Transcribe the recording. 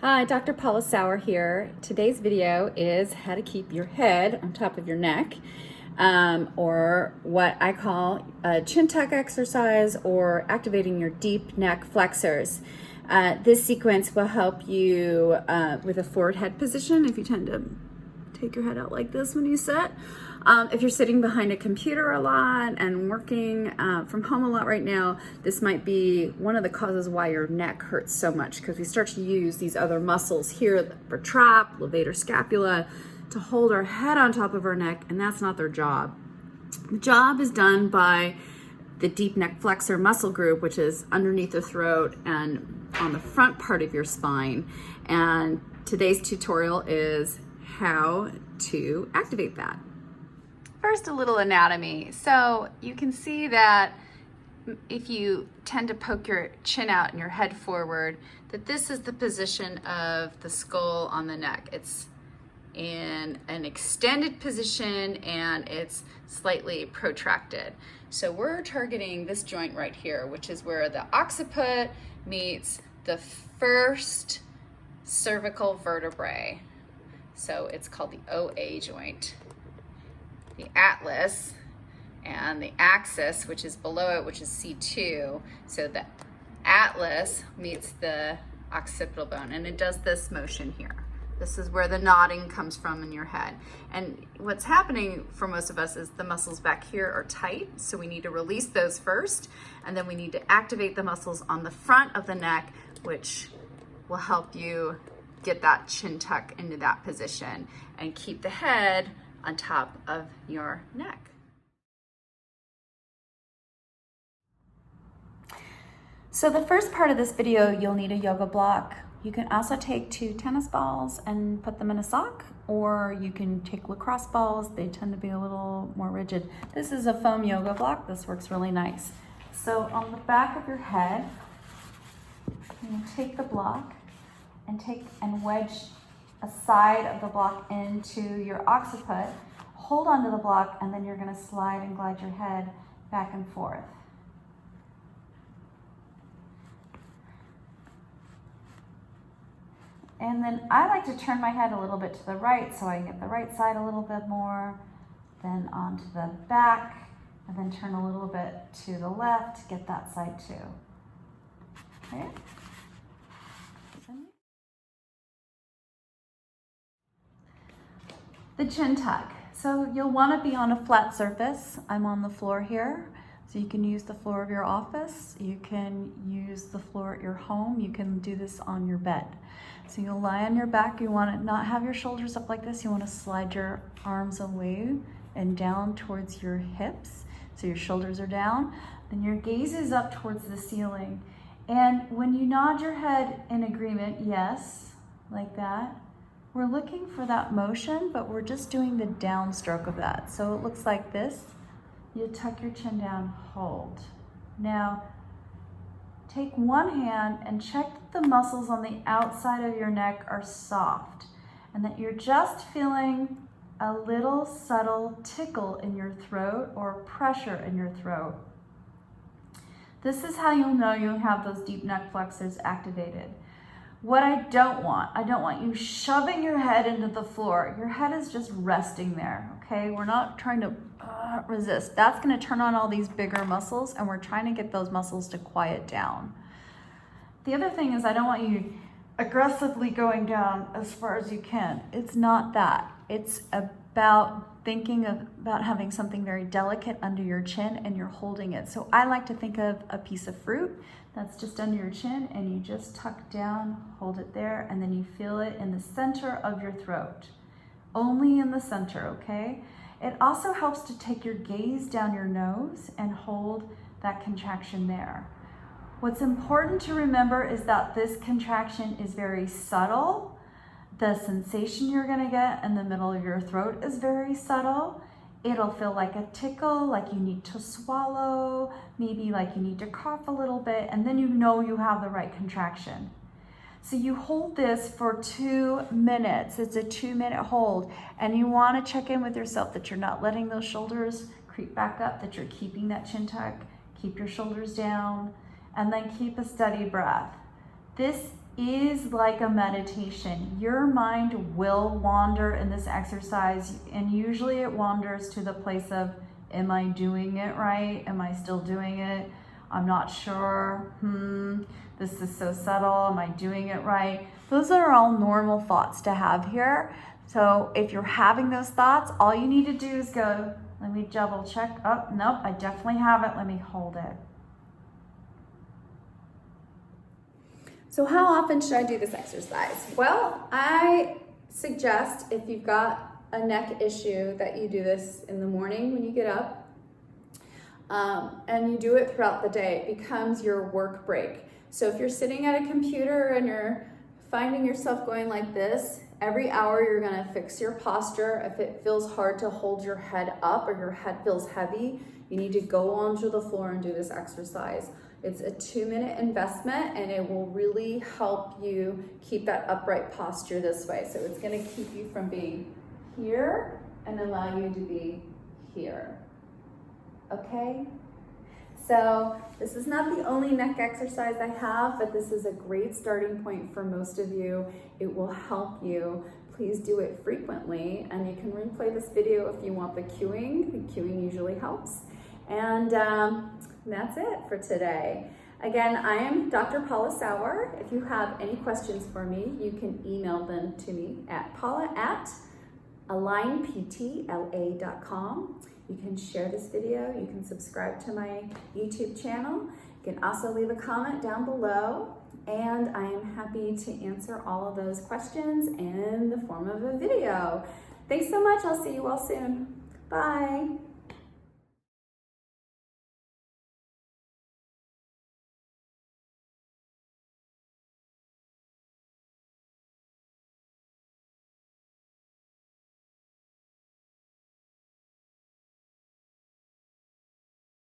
Hi, Dr. Paula Sauer here. Today's video is how to keep your head on top of your neck, or what I call a chin tuck exercise or activating your deep neck flexors. This sequence will help you with a forward head position if you tend to take your head out like this when you sit. If you're sitting behind a computer a lot and working from home a lot right now, this might be one of the causes why your neck hurts so much, because we start to use these other muscles here, the trap, levator scapula, to hold our head on top of our neck, and that's not their job. The job is done by the deep neck flexor muscle group, which is underneath the throat and on the front part of your spine. And today's tutorial is how to activate that. First, a little anatomy. So you can see that if you tend to poke your chin out and your head forward, that this is the position of the skull on the neck. It's in an extended position and it's slightly protracted. So we're targeting this joint right here, which is where the occiput meets the first cervical vertebrae. So it's called the OA joint. The atlas and the axis, which is below it, which is C2. So the atlas meets the occipital bone, and it does this motion here. This is where the nodding comes from in your head. And what's happening for most of us is the muscles back here are tight, so we need to release those first, and then we need to activate the muscles on the front of the neck, which will help you get that chin tuck into that position and keep the head on top of your neck. So the first part of this video, you'll need a yoga block. You can also take 2 tennis balls and put them in a sock, or you can take lacrosse balls. They tend to be a little more rigid. This is a foam yoga block. This works really nice. So on the back of your head, you take the block and wedge a side of the block into your occiput, hold onto the block, and then you're going to slide and glide your head back and forth. And then I like to turn my head a little bit to the right so I can get the right side a little bit more, then onto the back, and then turn a little bit to the left, get that side too. Okay? The chin tuck. So you'll want to be on a flat surface. I'm on the floor here. So you can use the floor of your office. You can use the floor at your home. You can do this on your bed. So you'll lie on your back. You want to not have your shoulders up like this. You want to slide your arms away and down towards your hips. So your shoulders are down. Then your gaze is up towards the ceiling. And when you nod your head in agreement, yes, like that, we're looking for that motion, but we're just doing the downstroke of that. So it looks like this. You tuck your chin down, hold. Now, take one hand and check that the muscles on the outside of your neck are soft and that you're just feeling a little subtle tickle in your throat or pressure in your throat. This is how you'll know you have those deep neck flexors activated. What I don't want you shoving your head into the floor. Your head is just resting there, okay? We're not trying to resist. That's gonna turn on all these bigger muscles, and we're trying to get those muscles to quiet down. The other thing is I don't want you aggressively going down as far as you can. It's not that. It's about thinking about having something very delicate under your chin and you're holding it. So I like to think of a piece of fruit that's just under your chin and you just tuck down, hold it there, and then you feel it in the center of your throat. Only in the center, okay? It also helps to take your gaze down your nose and hold that contraction there. What's important to remember is that this contraction is very subtle. The sensation you're gonna get in the middle of your throat is very subtle. It'll feel like a tickle, like you need to swallow, maybe like you need to cough a little bit, and then you know you have the right contraction. So you hold this for 2 minutes. It's a 2-minute hold, and you wanna check in with yourself that you're not letting those shoulders creep back up, that you're keeping that chin tuck, keep your shoulders down, and then keep a steady breath. This is like a meditation. Your mind will wander in this exercise, and usually it wanders to the place of, am I doing it right? Am I still doing it? I'm not sure. This is so subtle. Am I doing it right? Those are all normal thoughts to have here. So if you're having those thoughts, all you need to do is go, let me double check. Oh, nope, I definitely have it. Let me hold it. So how often should I do this exercise? Well, I suggest if you've got a neck issue that you do this in the morning when you get up, and you do it throughout the day. It becomes your work break. So if you're sitting at a computer and you're finding yourself going like this, every hour you're gonna fix your posture. If it feels hard to hold your head up or your head feels heavy, you need to go onto the floor and do this exercise. It's a 2-minute investment and it will really help you keep that upright posture this way. So it's gonna keep you from being here and allow you to be here. Okay? So this is not the only neck exercise I have, but this is a great starting point for most of you. It will help you. Please do it frequently, and you can replay this video if you want the cueing. The cueing usually helps. And that's it for today. Again, I am Dr. Paula Sauer. If you have any questions for me, you can email them to me at paula@alignptla.com. You can share this video. You can subscribe to my YouTube channel. You can also leave a comment down below, and I am happy to answer all of those questions in the form of a video. Thanks so much. I'll see you all soon. Bye.